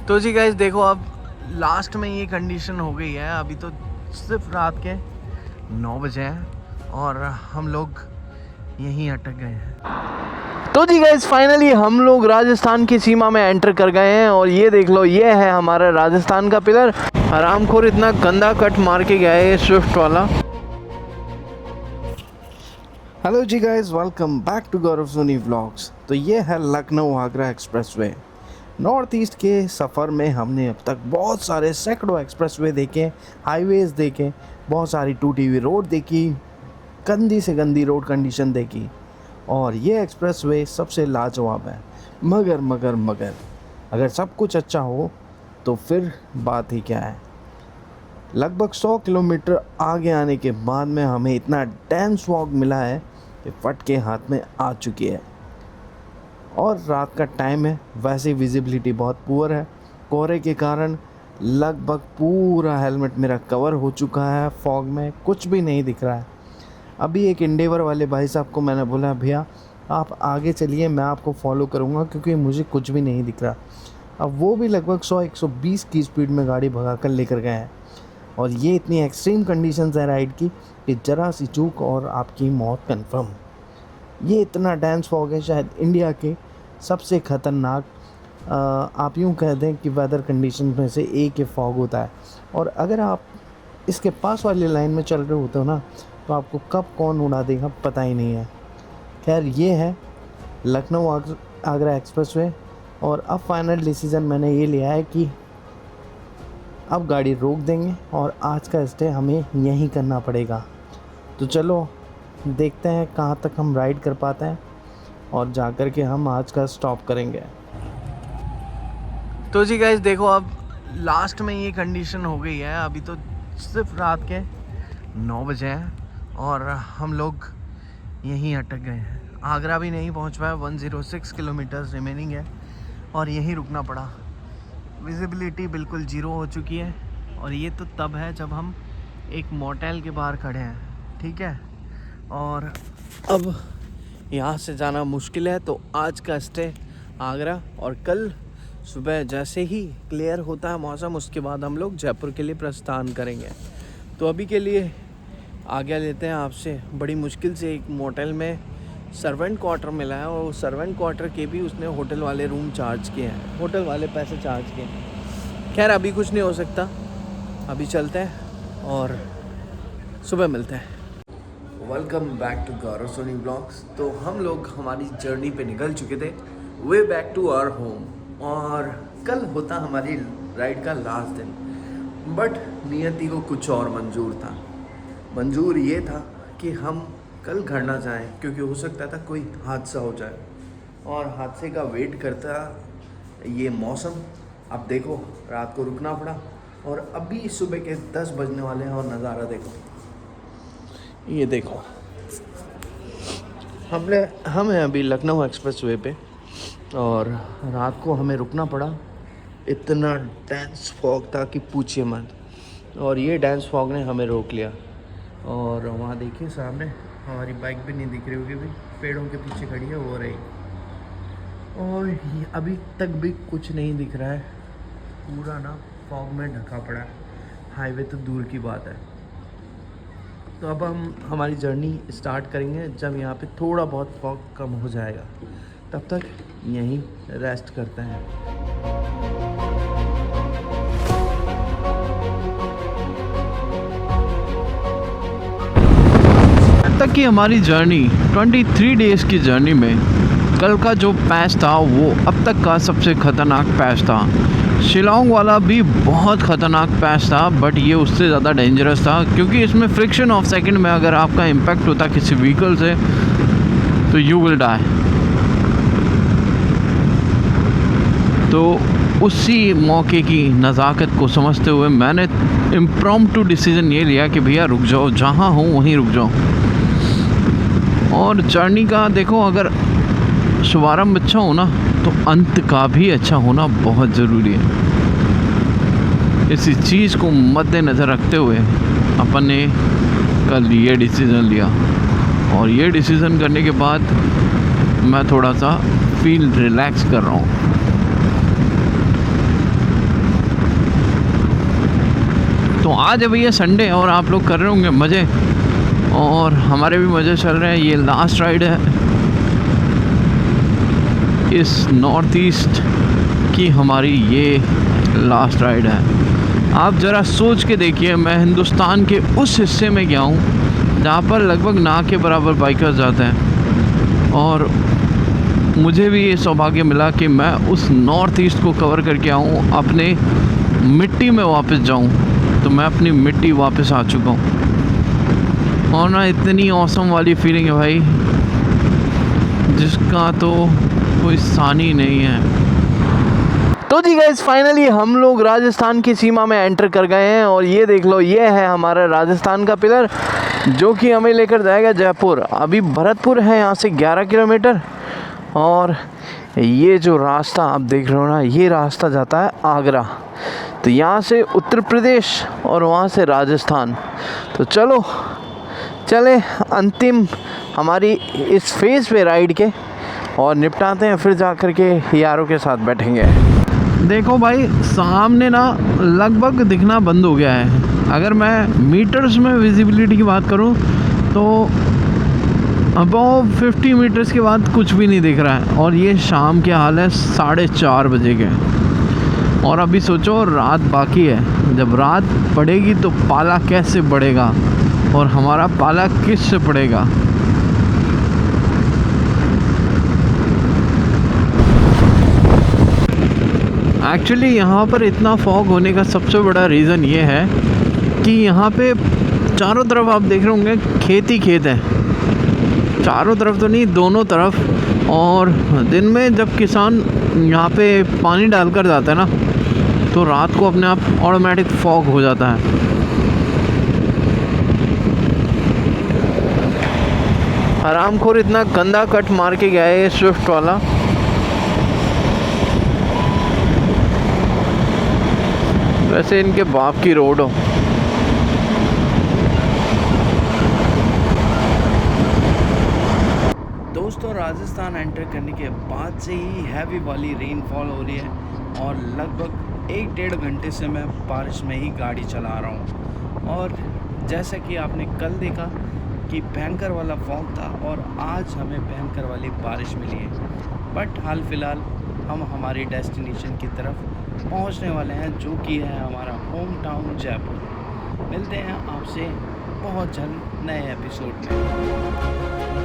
तो जी गाइस देखो, अब लास्ट में ये कंडीशन हो गई है। अभी तो सिर्फ रात के 9 बजे हैं और हम लोग यहीं अटक गए हैं। तो जी गाइस फाइनली हम लोग राजस्थान की सीमा में एंटर कर गए हैं और ये देख लो, ये है हमारा राजस्थान का पिलर। हरामखोर इतना गंदा कट मार के गया है ये स्विफ्ट वाला। हेलो जी guys, welcome back to Gaurav Soni vlogs. तो ये है Lucknow Agra expressway. North east के सफ़र में हमने अब तक बहुत सारे सैकड़ों एक्सप्रेसवे देखे, हाईवेज़ देखे, बहुत सारी टूटी हुई रोड देखी, गंदी से गंदी रोड कंडीशन देखी, और ये एक्सप्रेसवे सबसे लाजवाब है। मगर अगर सब कुछ अच्छा हो तो फिर बात ही क्या है। लगभग 100 किलोमीटर आगे आने के बाद में हमें इतना डेंस फॉग मिला है कि फट के हाथ में आ चुकी है। और रात का टाइम है, वैसे विजिबिलिटी बहुत पुअर है। कोहरे के कारण लगभग पूरा हेलमेट मेरा कवर हो चुका है, फॉग में कुछ भी नहीं दिख रहा है। अभी एक इंडेवर वाले भाई साहब को मैंने बोला, भैया आप आगे चलिए, मैं आपको फॉलो करूंगा क्योंकि मुझे कुछ भी नहीं दिख रहा। अब वो भी लगभग 100-120 की स्पीड में गाड़ी भगा कर लेकर गए हैं। और ये इतनी एक्सट्रीम कंडीशंस है राइड की कि ज़रा सी चूक और आपकी मौत कन्फर्म। ये इतना डेंस फॉग है, शायद इंडिया के सबसे ख़तरनाक आप यूँ कह दें कि वेदर कंडीशन में से एक ये फॉग होता है। और अगर आप इसके पास वाली लाइन में चल रहे होते हो ना, तो आपको कब कौन उड़ा देगा पता ही नहीं है। खैर, ये है लखनऊ आगरा एक्सप्रेसवे। और अब फाइनल डिसीज़न मैंने ये लिया है कि अब गाड़ी रोक देंगे और आज का स्टे हमें यहीं करना पड़ेगा। तो चलो देखते हैं कहाँ तक हम राइड कर पाते हैं और जाकर के हम आज का स्टॉप करेंगे। तो जी गाइस देखो, अब लास्ट में ये कंडीशन हो गई है। अभी तो सिर्फ रात के 9 बजे हैं और हम लोग यहीं अटक गए हैं। आगरा भी नहीं पहुंच पाए, 106 किलोमीटर्स रिमेनिंग है और यहीं रुकना पड़ा। विजिबिलिटी बिल्कुल ज़ीरो हो चुकी है और ये तो तब है जब हम एक मोटेल के बाहर खड़े हैं, ठीक है। और अब यहाँ से जाना मुश्किल है, तो आज का स्टे आगरा, और कल सुबह जैसे ही क्लियर होता है मौसम उसके बाद हम लोग जयपुर के लिए प्रस्थान करेंगे। तो अभी के लिए आज्ञा लेते हैं आपसे। बड़ी मुश्किल से एक मोटेल में सर्वेंट क्वार्टर मिला है और सर्वेंट क्वार्टर के भी उसने होटल वाले रूम चार्ज किए हैं, होटल वाले पैसे चार्ज किए हैं। खैर अभी कुछ नहीं हो सकता, अभी चलते हैं और सुबह मिलते हैं। Welcome back to Gaurav Soni blogs. तो हम लोग हमारी जर्नी पे निकल चुके थे, way back to our home. और कल होता हमारी राइड का लास्ट दिन, बट नियति को कुछ और मंजूर था। मंजूर ये था कि हम कल घर ना जाएं क्योंकि हो सकता था कोई हादसा हो जाए, और हादसे का वेट करता ये मौसम। अब देखो, रात को रुकना पड़ा और अभी सुबह के 10 बजने वाले हैं और नज़ारा देखो, ये देखो। हम हैं अभी लखनऊ एक्सप्रेसवे पे और रात को हमें रुकना पड़ा। इतना डेंस फॉग था कि पूछिए मत, और ये डेंस फॉग ने हमें रोक लिया। और वहाँ देखिए सामने हमारी बाइक भी नहीं दिख रही होगी, भी पेड़ों के पीछे खड़ी है वो रही। और अभी तक भी कुछ नहीं दिख रहा है, पूरा ना फॉग में ढका पड़ा है। हाईवे तो दूर की बात है। तो अब हम हमारी जर्नी स्टार्ट करेंगे जब यहाँ पे थोड़ा बहुत फॉग कम हो जाएगा। तब तक यहीं रेस्ट करते हैं। तक की हमारी जर्नी 23 डेज़ की जर्नी में कल का जो पैच था वो अब तक का सबसे ख़तरनाक पैच था। शिलांग वाला भी बहुत ख़तरनाक पैच था, बट ये उससे ज़्यादा डेंजरस था क्योंकि इसमें फ्रिक्शन ऑफ सेकंड में अगर आपका इम्पैक्ट होता किसी व्हीकल से तो यू विल डाई। तो उसी मौके की नज़ाकत को समझते हुए मैंने इम्प्रॉम्प्टू डिसीज़न ये लिया कि भैया रुक जाओ, जहाँ हूँ वहीं रुक जाओ। और जर्नी का देखो, अगर शुभारंभ अच्छा हो ना तो अंत का भी अच्छा होना बहुत ज़रूरी है। इसी चीज़ को मद्देनज़र रखते हुए अपन ने कल ये डिसीज़न लिया, और ये डिसीज़न करने के बाद मैं थोड़ा सा फील रिलैक्स कर रहा हूँ। तो आज है भैया संडे और आप लोग कर रहे होंगे मज़े, और हमारे भी मज़े चल रहे हैं। ये लास्ट राइड है इस नॉर्थ ईस्ट की, हमारी ये लास्ट राइड है। आप ज़रा सोच के देखिए, मैं हिंदुस्तान के उस हिस्से में गया हूँ जहाँ पर लगभग ना के बराबर बाइकर्स जाते हैं, और मुझे भी ये सौभाग्य मिला कि मैं उस नॉर्थ ईस्ट को कवर करके आऊँ, अपने मिट्टी में वापस जाऊँ। तो मैं अपनी मिट्टी वापस आ चुका हूँ, और ना इतनी औसम वाली फीलिंग है भाई जिसका तो कोई सानी नहीं है। तो जी गाइस, फाइनली हम लोग राजस्थान की सीमा में एंटर कर गए हैं, और ये देख लो, ये है हमारा राजस्थान का पिलर जो कि हमें लेकर जाएगा जयपुर। अभी भरतपुर है यहाँ से 11 किलोमीटर, और ये जो रास्ता आप देख रहे हो ना, ये रास्ता जाता है आगरा। तो यहाँ से उत्तर प्रदेश और वहाँ से राजस्थान। तो चलो चले अंतिम हमारी इस फेज़ पे राइड के, और निपटाते हैं, फिर जा कर के यारों के साथ बैठेंगे। देखो भाई, सामने ना लगभग दिखना बंद हो गया है। अगर मैं मीटर्स में विजिबिलिटी की बात करूं तो अबाव 50 मीटर्स के बाद कुछ भी नहीं दिख रहा है, और ये शाम के हाल है 4:30 बजे के। और अभी सोचो रात बाकी है, जब रात पड़ेगी तो पाला कैसे बढ़ेगा, और हमारा पाला किस से पड़ेगा। एक्चुअली यहाँ पर इतना फॉग होने का सबसे बड़ा रीज़न ये है कि यहाँ पे चारों तरफ आप देख रहे होंगे खेत ही खेत है, चारों तरफ तो नहीं, दोनों तरफ। और दिन में जब किसान यहाँ पे पानी डालकर जाता है ना, तो रात को अपने आप ऑटोमेटिक फॉग हो जाता है। हरामखोर इतना गंदा कट मार के गया है ये स्विफ्ट वाला। वैसे इनके बाप की रोड हो। दोस्तों, राजस्थान एंटर करने के बाद से ही हैवी वाली रेनफॉल हो रही है, और लगभग 1-1.5 घंटे से मैं बारिश में ही गाड़ी चला रहा हूँ। और जैसा कि आपने कल देखा कि भयंकर वाला फॉग था, और आज हमें भयंकर वाली बारिश मिली है। बट हाल फिलहाल हम हमारी डेस्टिनेशन की तरफ पहुंचने वाले हैं, जो कि है हमारा होम टाउन जयपुर। मिलते हैं आपसे बहुत जल्द नए एपिसोड में।